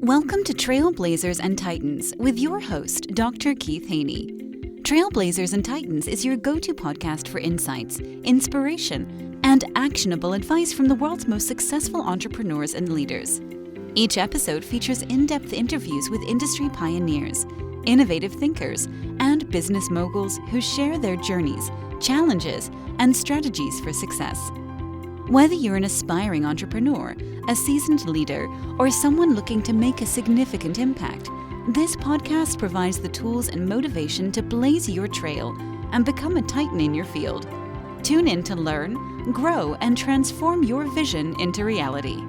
Welcome to Trailblazers and Titans with your host, Dr. Keith Haney. Trailblazers and Titans is your go-to podcast for insights, inspiration, and actionable advice from the world's most successful entrepreneurs and leaders. Each episode features in-depth interviews with industry pioneers, innovative thinkers, and business moguls who share their journeys, challenges, and strategies for success. Whether you're an aspiring entrepreneur, a seasoned leader, or someone looking to make a significant impact, this podcast provides the tools and motivation to blaze your trail and become a titan in your field. Tune in to learn, grow, and transform your vision into reality.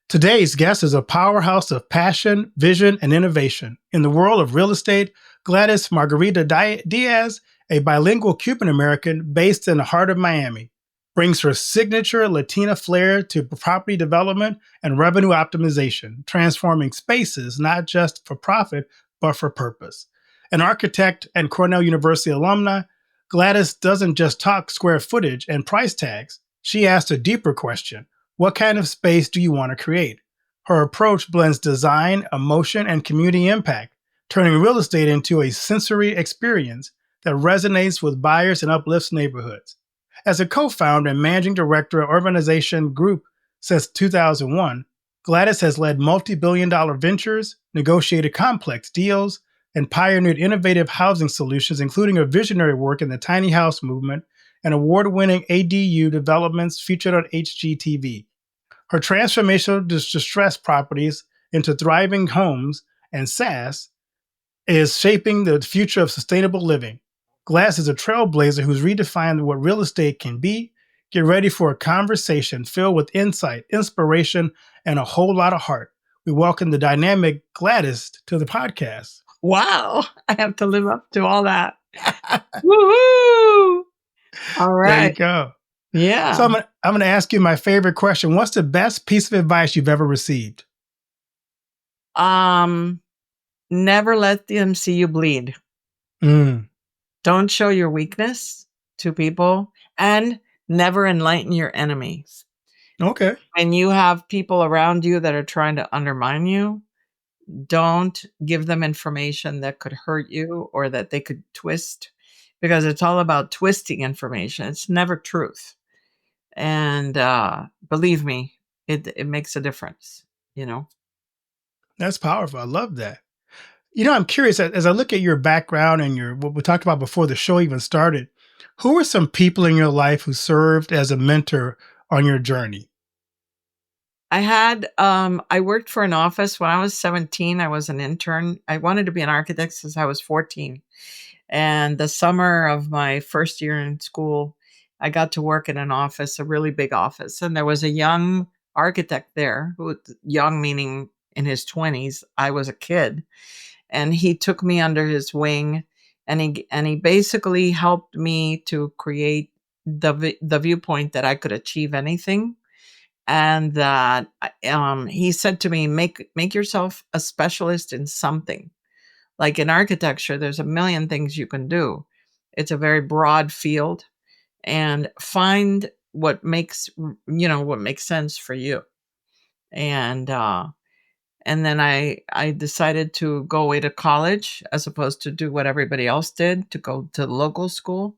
Today's guest is a powerhouse of passion, vision, and innovation. In the world of real estate, Gladys Margarita Diaz, a bilingual Cuban American based in the heart of Miami, brings her signature Latina flair to property development and revenue optimization, transforming spaces not just for profit, but for purpose. An architect and Cornell University alumna, Gladys doesn't just talk square footage and price tags. She asks a deeper question: what kind of space do you want to create? Her approach blends design, emotion, and community impact, turning real estate into a sensory experience that resonates with buyers and uplifts neighborhoods. As a co-founder and managing director of Urbanization Group since 2001, Gladys has led multi-billion-dollar ventures, negotiated complex deals, and pioneered innovative housing solutions, including her visionary work in the tiny house movement and award-winning ADU developments featured on HGTV. Her transformational distressed properties into thriving homes and SaaS is shaping the future of sustainable living. Gladys is a trailblazer who's redefined what real estate can be. Get ready for a conversation filled with insight, inspiration, and a whole lot of heart. We welcome the dynamic Gladys to the podcast. Wow, I have to live up to all that. Woohoo! All right. There you go. Yeah. So I'm going to ask you my favorite question. What's the best piece of advice you've ever received? Never let them see you bleed. Don't show your weakness to people, and never enlighten your enemies. Okay. When you have people around you that are trying to undermine you, don't give them information that could hurt you or that they could twist, because it's all about twisting information. It's never truth. And believe me, it makes a difference, That's powerful. I love that. I'm curious, as I look at your background and what we talked about before the show even started, who are some people in your life who served as a mentor on your journey? I worked for an office when I was 17. I was an intern. I wanted to be an architect since I was 14. And the summer of my first year in school, I got to work in an office, a really big office. And there was a young architect there, young meaning in his 20s. I was a kid. And he took me under his wing, and he basically helped me to create the viewpoint that I could achieve anything. And that he said to me, make yourself a specialist in something. Like in architecture, there's a million things you can do. It's a very broad field, and find what makes sense for you. And then I decided to go away to college as opposed to do what everybody else did, to go to the local school.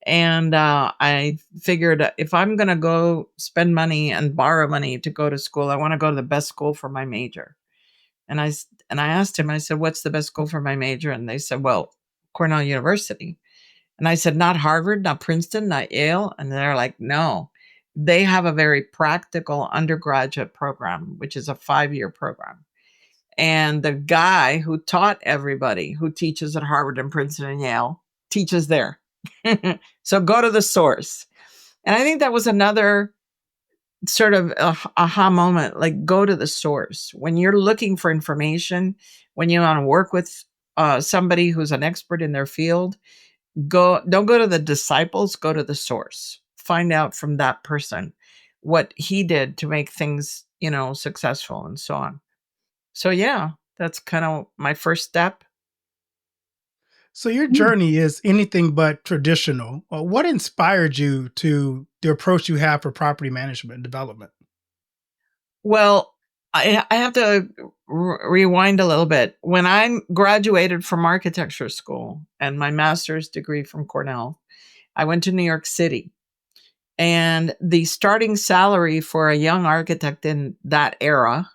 And I figured, if I'm going to go spend money and borrow money to go to school, I want to go to the best school for my major. And I asked him, I said, what's the best school for my major? And they said, well, Cornell University. And I said, not Harvard, not Princeton, not Yale. And they're like, no, they have a very practical undergraduate program, which is a 5-year program. And the guy who taught everybody, who teaches at Harvard and Princeton and Yale, teaches there. So go to the source. And I think that was another sort of aha moment, like go to the source. When you're looking for information, when you want to work with somebody who's an expert in their field, don't go to the disciples, go to the source. Find out from that person what he did to make things, successful and so on. So yeah, that's kind of my first step. So your journey is anything but traditional. What inspired you to the approach you have for property management and development? Well, I have to rewind a little bit. When I graduated from architecture school and my master's degree from Cornell, I went to New York City. And the starting salary for a young architect in that era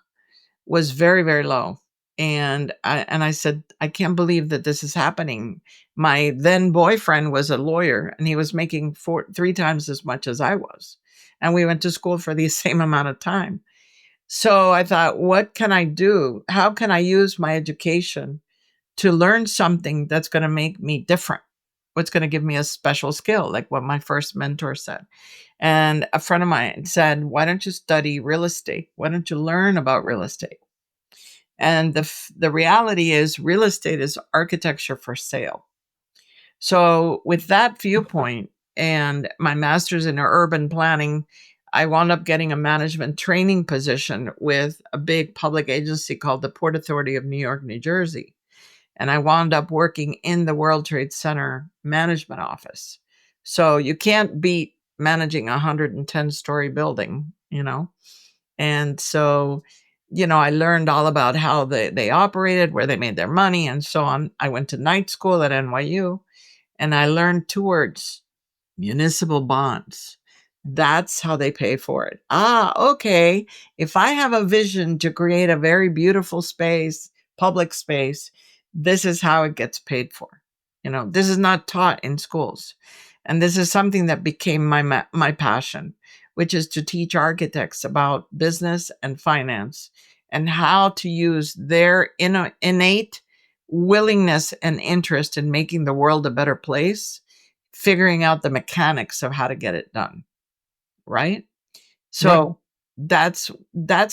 was very, very low. And I said, I can't believe that this is happening. My then boyfriend was a lawyer and he was making 3 times as much as I was. And we went to school for the same amount of time. So I thought, what can I do? How can I use my education to learn something that's going to make me different? What's going to give me a special skill, like what my first mentor said. And a friend of mine said, why don't you study real estate? Why don't you learn about real estate? And the reality is real estate is architecture for sale. So with that viewpoint and my master's in urban planning, I wound up getting a management training position with a big public agency called the Port Authority of New York, New Jersey. And I wound up working in the World Trade Center management office. So you can't beat managing a 110-story building, you know? And so, I learned all about how they operated, where they made their money, and so on. I went to night school at NYU, and I learned 2 words: municipal bonds. That's how they pay for it. Okay. If I have a vision to create a very beautiful space, public space, this is how it gets paid for. This is not taught in schools. And this is something that became my passion, which is to teach architects about business and finance and how to use their innate willingness and interest in making the world a better place, figuring out the mechanics of how to get it done. Right? So that's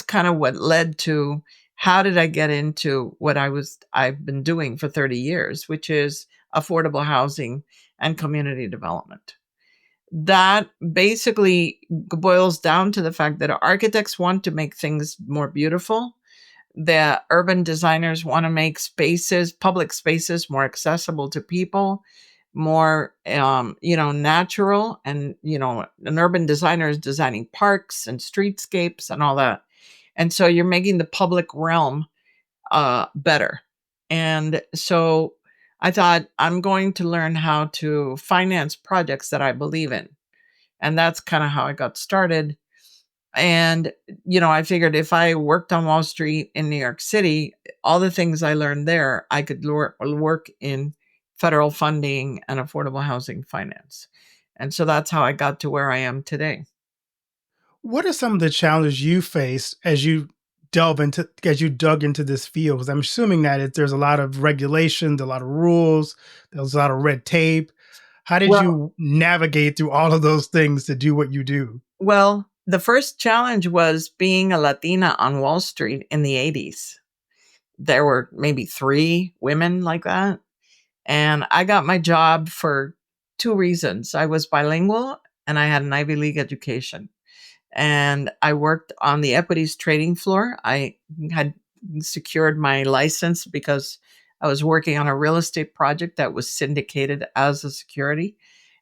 kind of what led to how did I get into what I've been doing for 30 years, which is affordable housing and community development. That basically boils down to the fact that architects want to make things more beautiful. The urban designers want to make public spaces more accessible to people, more, natural. And, an urban designer is designing parks and streetscapes and all that. And so you're making the public realm better. And so I thought I'm going to learn how to finance projects that I believe in. And that's kind of how I got started. And, I figured if I worked on Wall Street in New York City, all the things I learned there, I could work in federal funding and affordable housing finance. And so that's how I got to where I am today. What are some of the challenges you faced as you dug into this field? Because I'm assuming that there's a lot of regulations, a lot of rules, there's a lot of red tape. How did you navigate through all of those things to do what you do? Well, the first challenge was being a Latina on Wall Street in the 80s. There were maybe 3 women like that. And I got my job for 2 reasons. I was bilingual and I had an Ivy League education. And I worked on the equities trading floor. I had secured my license because I was working on a real estate project that was syndicated as a security.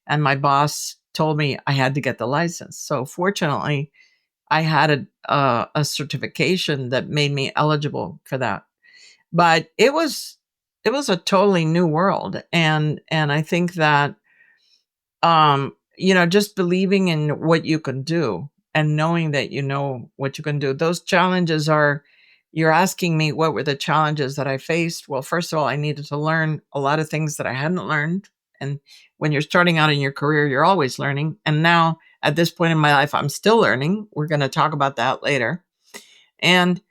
And my boss told me I had to get the license. So fortunately, I had a certification that made me eligible for that. But it was a totally new world. And I think that, just believing in what you can do and knowing that you know what you can do. Those challenges you're asking me what were the challenges that I faced? Well, first of all, I needed to learn a lot of things that I hadn't learned. And when you're starting out in your career, you're always learning. And now at this point in my life, I'm still learning. We're going to talk about that later. And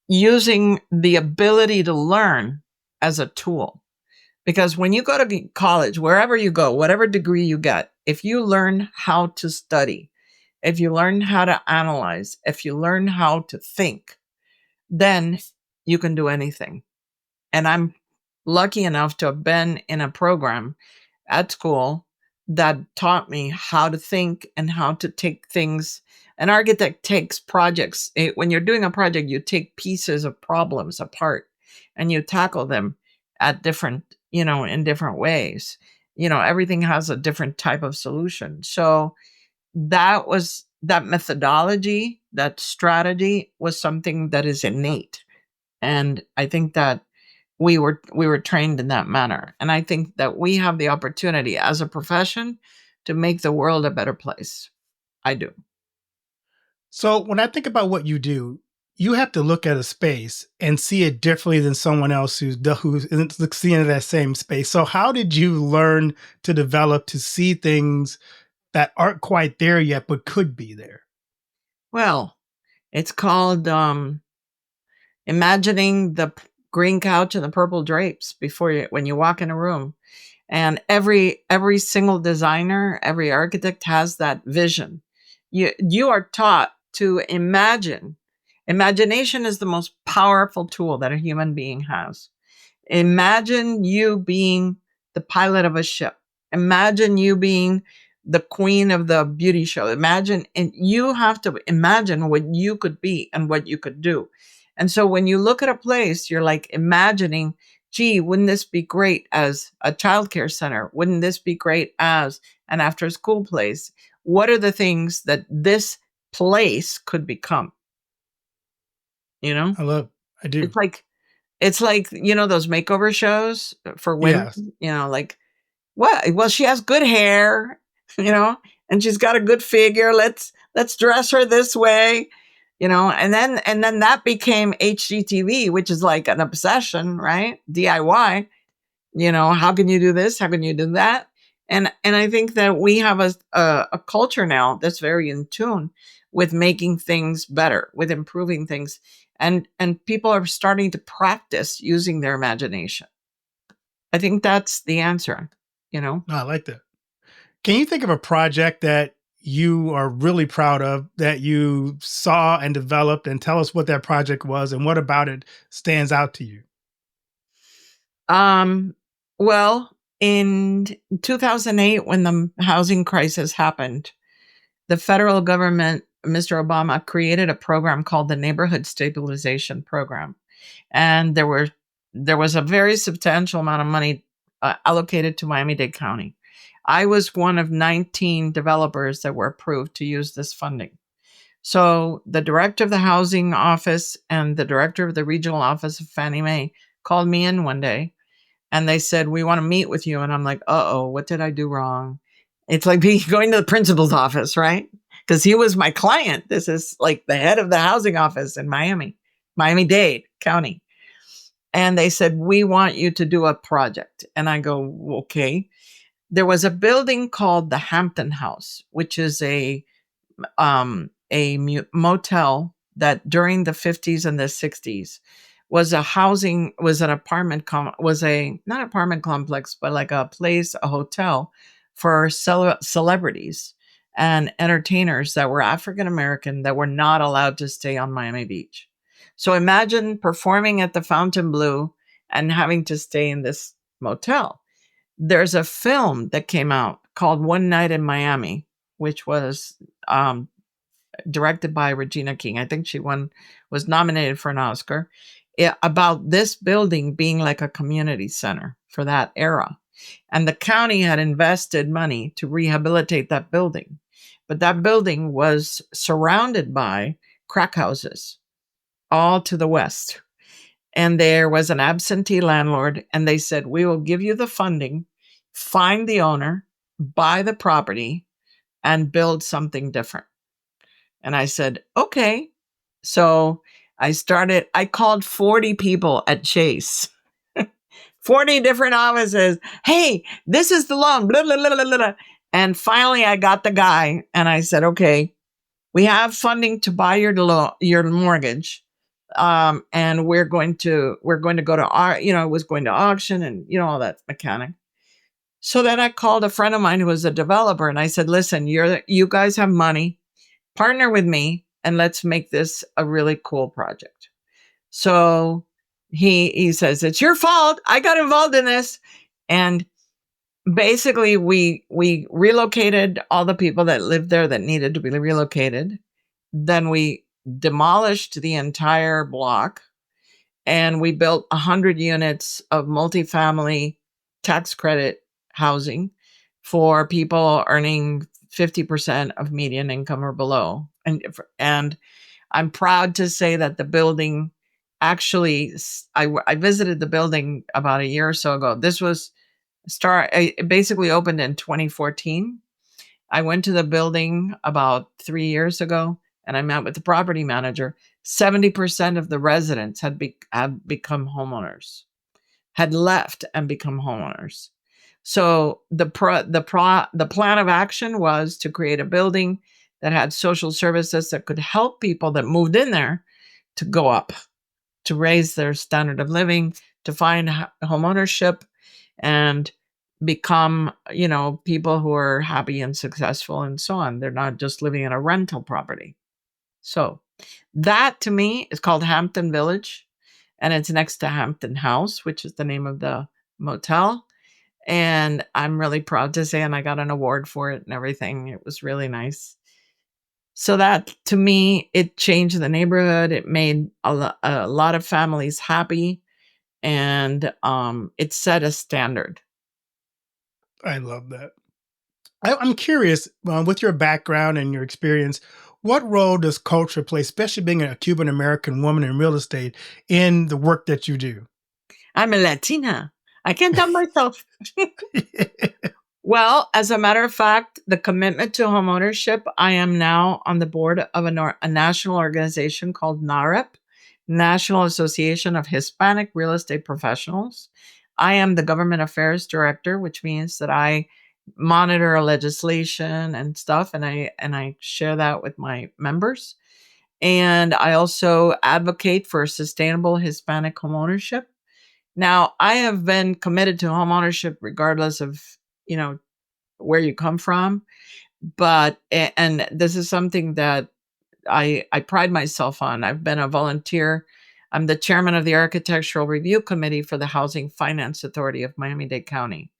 using the ability to learn as a tool. Because when you go to college, wherever you go, whatever degree you get, if you learn how to study, if you learn how to analyze, if you learn how to think, then you can do anything. And I'm lucky enough to have been in a program at school that taught me how to think and how to take things. An architect takes projects. When you're doing a project, you take pieces of problems apart and you tackle them at different, in different ways. Everything has a different type of solution. So that was that methodology, that strategy was something that is innate. And I think that we were trained in that manner. And I think that we have the opportunity as a profession to make the world a better place. I do. So when I think about what you do, you have to look at a space and see it differently than someone else who isn't seeing that same space. So how did you learn to develop to see things that aren't quite there yet but could be there? Well, it's called imagining the green couch and the purple drapes when you walk in a room. And every single designer, every architect has that vision. You are taught to imagine. Imagination is the most powerful tool that a human being has. Imagine you being the pilot of a ship. Imagine you being the queen of the beauty show. Imagine, and you have to imagine what you could be and what you could do. And so when you look at a place, you're like imagining, gee, wouldn't this be great as a childcare center? Wouldn't this be great as an after school place? What are the things that this place could become? You know, I do. it's like, those makeover shows for women, Yes. like, what? Well, she has good hair, and she's got a good figure. Let's dress her this way, and then that became HGTV, which is like an obsession, right? DIY. How can you do this? How can you do that? And I think that we have a culture now that's very in tune with making things better, with improving things, and people are starting to practice using their imagination. I think that's the answer. No, I like that. Can you think of a project that you are really proud of that you saw and developed, and tell us what that project was and what about it stands out to you? Well, in 2008, when the housing crisis happened, the federal government, Mr. Obama, created a program called the Neighborhood Stabilization Program. And there was a very substantial amount of money allocated to Miami-Dade County. I was one of 19 developers that were approved to use this funding. So the director of the housing office and the director of the regional office of Fannie Mae called me in one day, and they said, "We want to meet with you." And I'm like, "Uh-oh, what did I do wrong?" It's like going to the principal's office, right? Because he was my client. This is like the head of the housing office in Miami-Dade County. And they said, "We want you to do a project." And I go, "Okay." There was a building called the Hampton House, which is a motel that during the 50s and the 60s was an apartment, not apartment complex, but like a place, a hotel for celebrities and entertainers that were African American that were not allowed to stay on Miami Beach. So imagine performing at the Fontainebleau and having to stay in this motel. There's a film that came out called One Night in Miami, which was directed by Regina King. I think she was nominated for an Oscar, about this building being like a community center for that era. And the county had invested money to rehabilitate that building. But that building was surrounded by crack houses all to the west. And there was an absentee landlord, and they said, "We will give you the funding, find the owner, buy the property, and build something different." And I said, "Okay." So I called 40 people at Chase, 40 different offices. "Hey, this is the loan, blah, blah, blah, blah, blah." And finally I got the guy, and I said, "Okay, we have funding to buy your mortgage. And we're going to go to it was going to auction and, all that mechanic." So then I called a friend of mine who was a developer, and I said, "Listen, you guys have money, partner with me, and let's make this a really cool project." So he says, "It's your fault. I got involved in this." And basically we relocated all the people that lived there that needed to be relocated. Then we demolished the entire block, and we built 100 units of multifamily tax credit housing for people earning 50% of median income or below. And I'm proud to say that the building actually, I visited the building about a year or so ago. This was it basically opened in 2014. I went to the building about 3 years ago, and I met with the property manager. 70% of the residents had become homeowners, had left and become homeowners. So the plan of action was to create a building that had social services that could help people that moved in there to go up, to raise their standard of living, to find home ownership, and become, people who are happy and successful and so on. They're not just living in a rental property. So that to me is called Hampton Village, and it's next to Hampton House, which is the name of the motel. And I'm really proud to say, and I got an award for it and everything. It was really nice. So that to me, it changed the neighborhood. It made a lot of families happy, and it set a standard. I love that. I'm curious, with your background and your experience, what role does culture play, especially being a Cuban American woman in real estate, in the work that you do? I'm a Latina. I can't help myself. Well, as a matter of fact, the commitment to homeownership, I am now on the board of a national organization called NAREP, National Association of Hispanic Real Estate Professionals. I am the government affairs director, which means that I monitor legislation and stuff, and I share that with my members. And I also advocate for sustainable Hispanic homeownership. Now, I have been committed to homeownership regardless of, where you come from. But, and this is something that I pride myself on. I've been a volunteer. I'm the chairman of the Architectural Review Committee for the Housing Finance Authority of Miami-Dade County.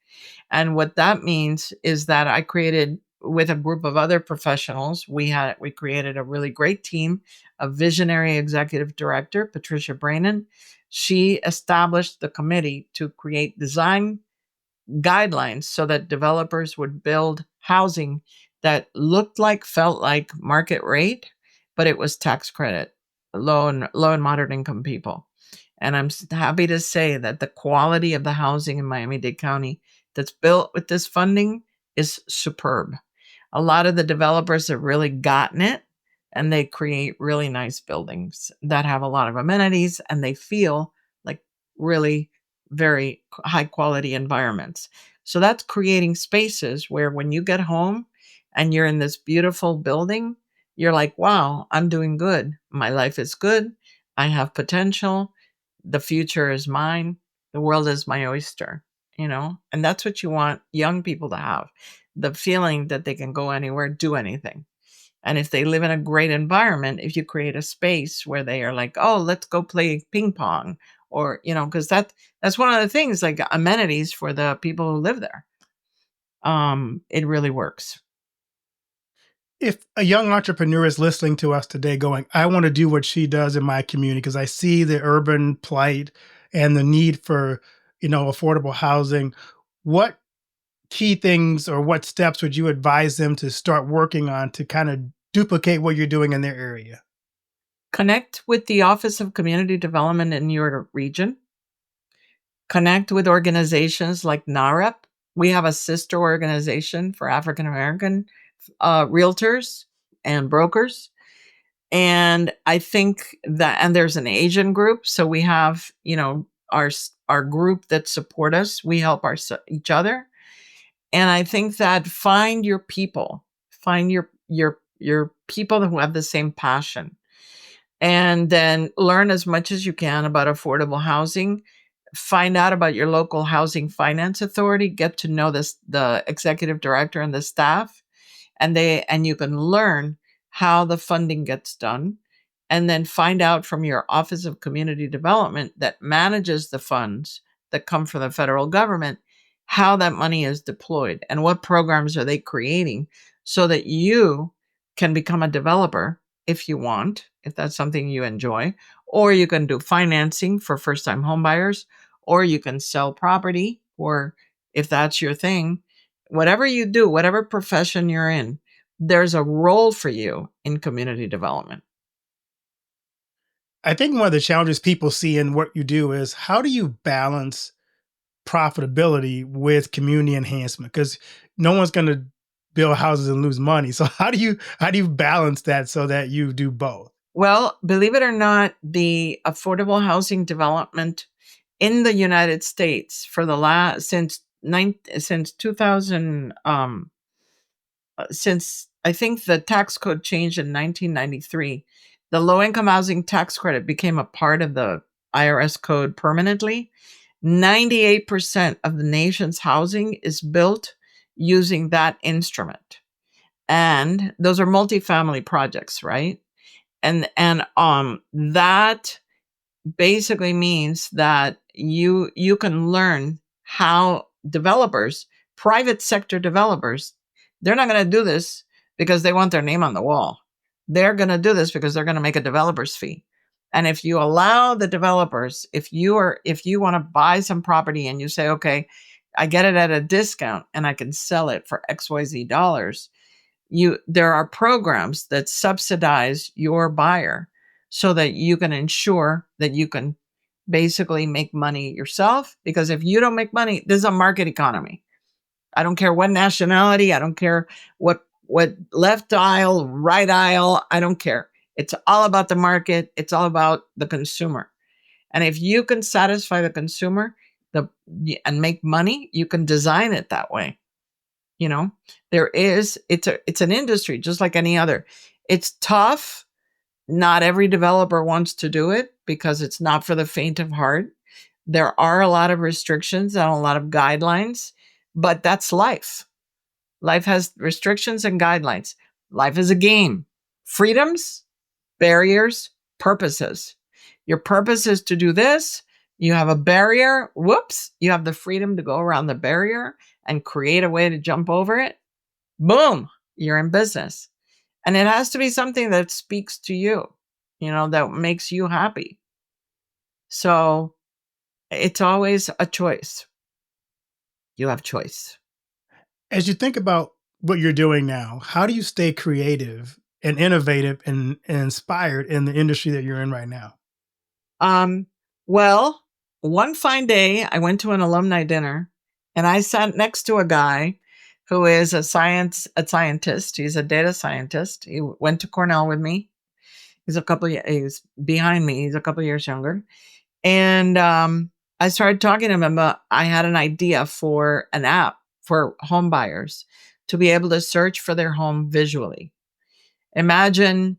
And what that means is that I created, with a group of other professionals, we created a really great team, a visionary executive director, Patricia Brainin. She established the committee to create design guidelines so that developers would build housing that looked like, felt like market rate, but it was tax credit, low and moderate income people. And I'm happy to say that the quality of the housing in Miami-Dade County that's built with this funding is superb. A lot of the developers have really gotten it, and they create really nice buildings that have a lot of amenities, and they feel like really very high quality environments. So that's creating spaces where when you get home and you're in this beautiful building, you're like, wow, I'm doing good. My life is good. I have potential. The future is mine. The world is my oyster, and that's what you want young people to have, the feeling that they can go anywhere, do anything. And if they live in a great environment, if you create a space where they are like, oh, let's go play ping pong, or, because that's one of the things, like amenities for the people who live there. It really works. If a young entrepreneur is listening to us today going, I want to do what she does in my community because I see the urban plight and the need for, affordable housing, what key things or what steps would you advise them to start working on to kind of duplicate what you're doing in their area? Connect with the Office of Community Development in your region. Connect with organizations like NAREP. We have a sister organization for African American realtors and brokers. And I think that, and there's an Asian group. So we have, our group that support us. We help each other. And I think that find your people, find your people who have the same passion, and then learn as much as you can about affordable housing. Find out about your local housing finance authority, get to know the executive director and the staff, and you can learn how the funding gets done, and then find out from your Office of Community Development that manages the funds that come from the federal government, how that money is deployed and what programs are they creating so that you can become a developer if you want, if that's something you enjoy, or you can do financing for first-time homebuyers, or you can sell property, or if that's your thing, whatever you do, whatever profession you're in, there's a role for you in community development. I think one of the challenges people see in what you do is how do you balance profitability with community enhancement? Because no one's going to build houses and lose money. So how do you balance that so that you do both? Well, believe it or not, the affordable housing development in the United States for the last since 2000 since I think the tax code changed in 1993, the low income housing tax credit became a part of the IRS code permanently. 98% of the nation's housing is built using that instrument. And those are multifamily projects, right? And that basically means that you can learn how developers, private sector developers, they're not going to do this because they want their name on the wall. They're going to do this because they're going to make a developer's fee. And if you allow the developers, if you want to buy some property and you say, okay, I get it at a discount and I can sell it for XYZ dollars, there are programs that subsidize your buyer so that you can ensure that you can basically make money yourself. Because if you don't make money, this is a market economy. I don't care what nationality, I don't care what left aisle, right aisle, I don't care. It's all about the market, it's all about the consumer. And if you can satisfy the consumer and make money, you can design it that way. You know, it's an industry just like any other. It's tough. Not every developer wants to do it because it's not for the faint of heart. There are a lot of restrictions and a lot of guidelines, but that's life. Life has restrictions and guidelines. Life is a game. Freedoms, barriers, purposes. Your purpose is to do this. You have a barrier. Whoops. You have the freedom to go around the barrier and create a way to jump over it. Boom. You're in business. And it has to be something that speaks to you, that makes you happy. So it's always a choice. You have choice. As you think about what you're doing now, how do you stay creative and innovative and inspired in the industry that you're in right now? Well, one fine day, I went to an alumni dinner and I sat next to a guy who is a scientist. He's a data scientist. He went to Cornell with me. He's behind me. He's a couple years younger. And I started talking to him about, I had an idea for an app for home buyers to be able to search for their home visually. Imagine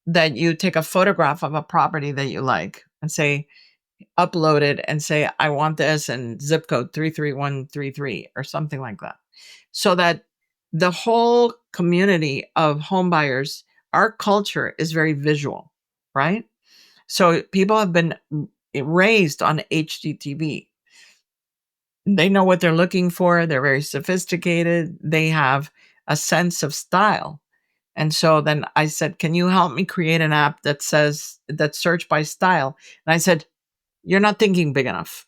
that you take a photograph of a property that you like and say, upload it and say, I want this and zip code 33133 or something like that. So that the whole community of home buyers, our culture is very visual, right? So people have been raised on HGTV. They know what they're looking for. They're very sophisticated. They have a sense of style. And so then I said, can you help me create an app that search by style? And I said, you're not thinking big enough.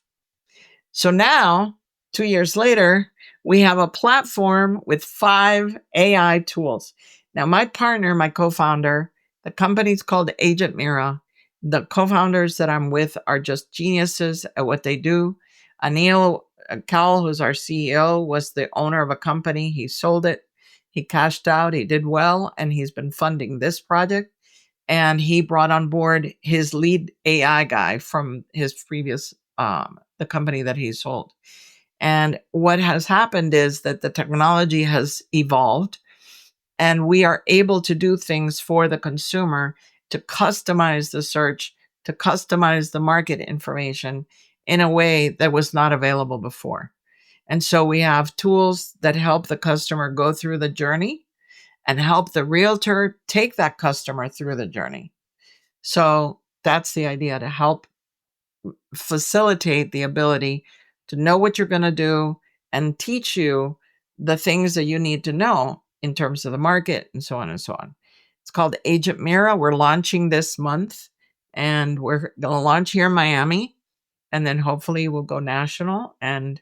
So now, 2 years later, we have a platform with 5 AI tools. Now, my partner, my co-founder, the company's called Agent Mira. The co-founders that I'm with are just geniuses at what they do. Anil Kal, who's our CEO, was the owner of a company. He sold it. He cashed out. He did well, and he's been funding this project. And he brought on board his lead AI guy from his previous, the company that he sold. And what has happened is that the technology has evolved and we are able to do things for the consumer to customize the search, to customize the market information in a way that was not available before. And so we have tools that help the customer go through the journey and help the realtor take that customer through the journey. So that's the idea, to help facilitate the ability to know what you're going to do and teach you the things that you need to know in terms of the market and so on and so on. It's called Agent Mira. We're launching this month and we're going to launch here in Miami and then hopefully we'll go national. And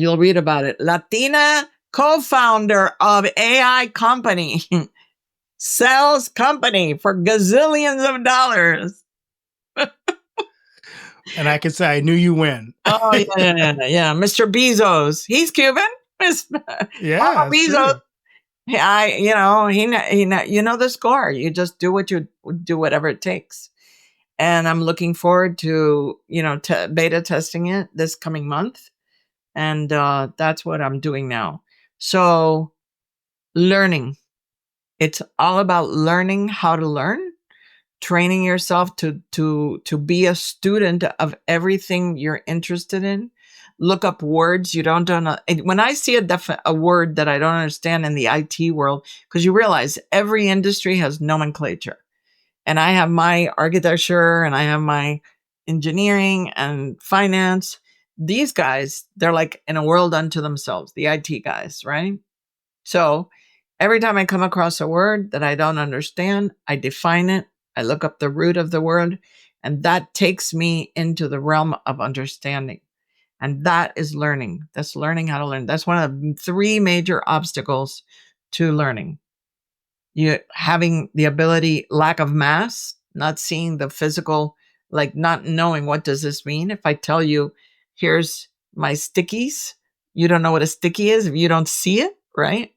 You'll read about it. Latina co-founder of AI company sells company for gazillions of dollars. And I can say I knew you win. Oh yeah. Mr. Bezos, he's Cuban. Yeah, Papa that's Bezos. true. You know the score. You just do what you do, whatever it takes. And I'm looking forward to beta testing it this coming month, and that's what I'm doing now. So, learning. It's all about learning how to learn, training yourself to be a student of everything you're interested in. Look up words you don't know. When I see a word that I don't understand in the IT world, because you realize every industry has nomenclature, and I have my architecture and I have my engineering and finance. These guys, they're like in a world unto themselves, the IT guys, right? So every time I come across a word that I don't understand, I define it. I look up the root of the word, and that takes me into the realm of understanding. And that is learning. That's learning how to learn. That's one of the 3 major obstacles to learning. You having the ability, lack of mass, not seeing the physical, like not knowing what does this mean. If I tell you, here's my stickies, you don't know what a sticky is if you don't see it, right?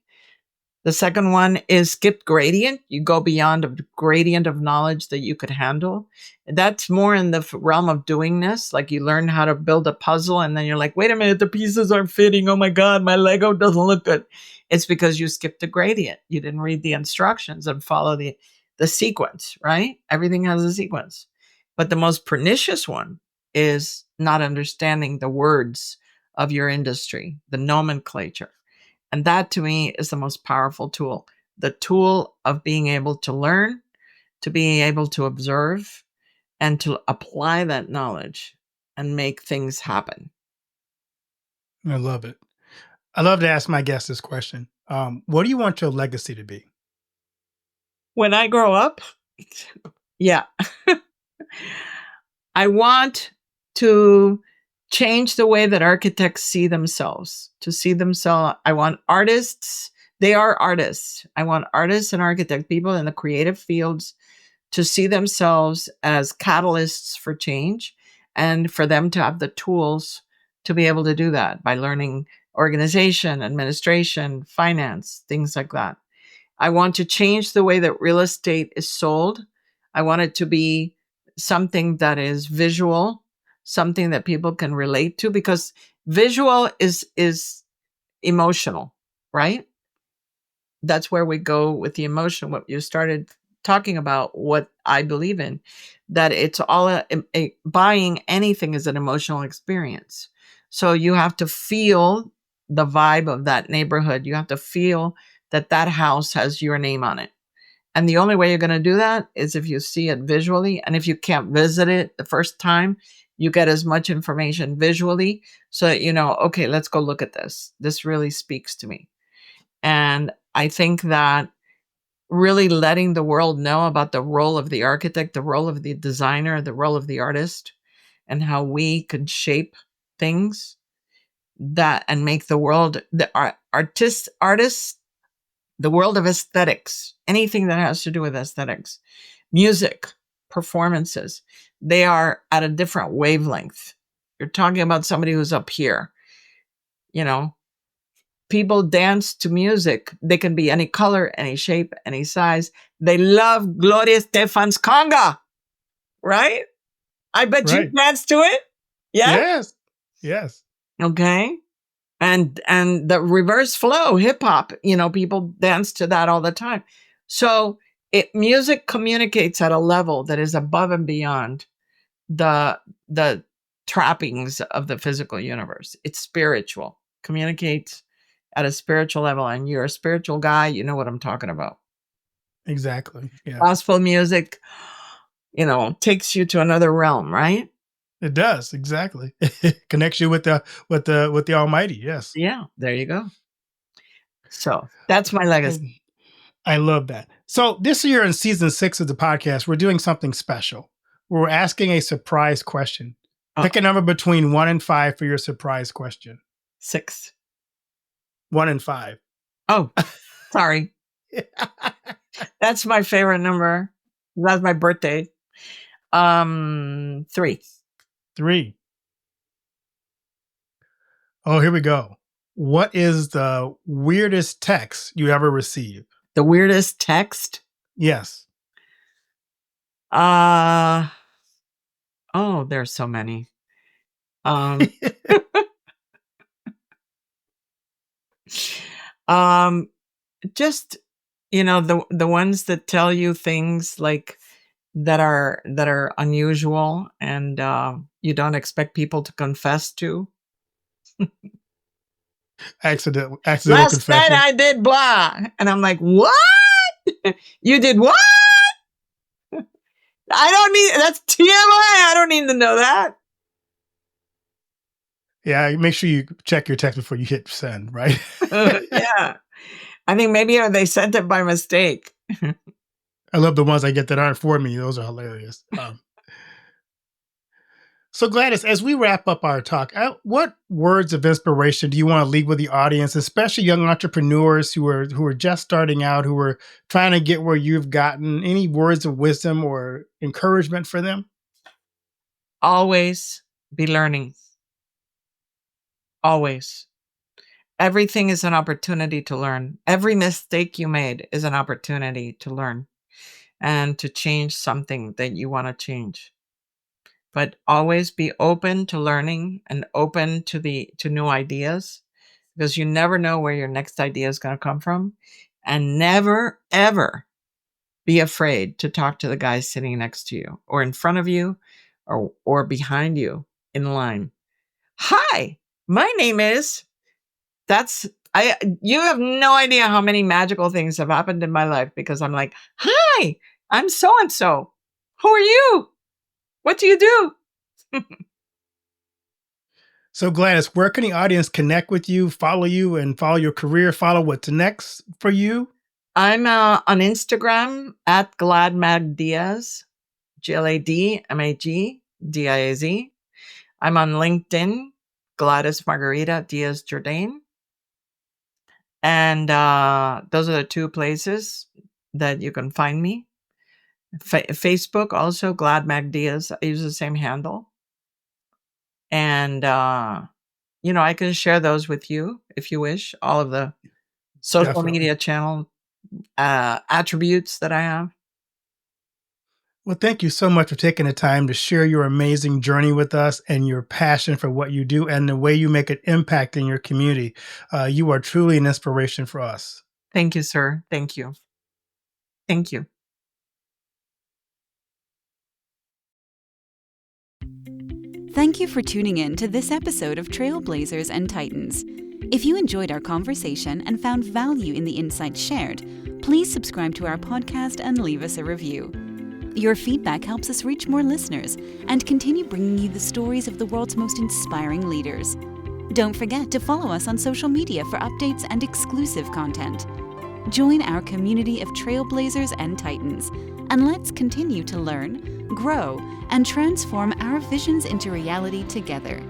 The second one is skipped gradient. You go beyond a gradient of knowledge that you could handle. That's more in the realm of doingness. Like you learn how to build a puzzle and then you're like, wait a minute, the pieces aren't fitting. Oh my God, my Lego doesn't look good. It's because you skipped the gradient. You didn't read the instructions and follow the sequence, right? Everything has a sequence. But the most pernicious one is not understanding the words of your industry, the nomenclature. And that to me is the most powerful tool. The tool of being able to learn, to being able to observe, and to apply that knowledge and make things happen. I love it. I love to ask my guests this question. What do you want your legacy to be? When I grow up, yeah, I want to change the way that architects see themselves, I want artists, they are artists. I want artists and architects, people in the creative fields, to see themselves as catalysts for change and for them to have the tools to be able to do that by learning organization, administration, finance, things like that. I want to change the way that real estate is sold. I want it to be something that is visual, something that people can relate to, because visual is emotional, right? That's where we go with the emotion, what you started talking about, what I believe in, that it's all buying anything is an emotional experience. So you have to feel the vibe of that neighborhood. You have to feel that that house has your name on it. And the only way you're going to do that is if you see it visually. And if you can't visit it the first time, you get as much information visually so that you know, okay, let's go look at this. This really speaks to me. And I think that really letting the world know about the role of the architect, the role of the designer, the role of the artist, and how we can shape things that and make the world, the artists, the world of aesthetics, anything that has to do with aesthetics, music, performances, they are at a different wavelength. You're talking about somebody who's up here, you know, people dance to music. They can be any color, any shape, any size. They love Gloria Estefan's conga, right? I bet you dance to it. Yeah? Yes. Okay. And the reverse flow, hip hop, people dance to that all the time. So music communicates at a level that is above and beyond the trappings of the physical universe. It's spiritual, communicates at a spiritual level. And you're a spiritual guy, you know what I'm talking about. Exactly. Yeah. Gospel music, takes you to another realm, right? It does, exactly. It connects you with the Almighty. Yes. Yeah, there you go. So that's my legacy. I love that. So this year in season 6 of the podcast, we're doing something special. We're asking a surprise question. Pick a number between 1 and 5 for your surprise question. 6. 1 and 5. Oh, sorry. That's my favorite number. That's my birthday. 3. 3. Oh, here we go. What is the weirdest text you ever received? The weirdest text? Yes. Oh, there's so many. Just, the ones that tell you things like that are unusual and you don't expect people to confess to. Accidental Last night confession. I did blah, and I'm like, what? You did what? I don't need, that's TMI. I don't need to know that. Yeah, make sure you check your text before you hit send, right? Yeah. I think maybe they sent it by mistake. I love the ones I get that aren't for me. Those are hilarious. So Gladys, as we wrap up our talk, what words of inspiration do you want to leave with the audience, especially young entrepreneurs who are just starting out, who are trying to get where you've gotten? Any words of wisdom or encouragement for them? Always be learning. Always. Everything is an opportunity to learn. Every mistake you made is an opportunity to learn and to change something that you want to change. But always be open to learning and open to new ideas, because you never know where your next idea is going to come from. And never, ever be afraid to talk to the guy sitting next to you or in front of you or behind you in line. Hi, my name is... you have no idea how many magical things have happened in my life because I'm like, hi, I'm so-and-so. Who are you? What do you do? So Gladys, where can the audience connect with you, follow you, and follow your career, follow what's next for you? I'm on Instagram at Gladmag Diaz, GladMagDiaz. I'm on LinkedIn, Gladys Margarita Diaz Jordan. And those are the 2 places that you can find me. Facebook also, Gladmag Diaz. I use the same handle. And, I can share those with you if you wish, all of the social Definitely. media channel attributes that I have. Well, thank you so much for taking the time to share your amazing journey with us and your passion for what you do and the way you make an impact in your community. You are truly an inspiration for us. Thank you, sir. Thank you. Thank you. Thank you for tuning in to this episode of Trailblazers and Titans. If you enjoyed our conversation and found value in the insights shared, please subscribe to our podcast and leave us a review. Your feedback helps us reach more listeners and continue bringing you the stories of the world's most inspiring leaders. Don't forget to follow us on social media for updates and exclusive content. Join our community of Trailblazers and Titans, and let's continue to learn, grow, and transform our visions into reality together.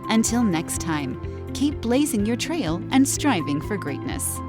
Until next time, keep blazing your trail and striving for greatness.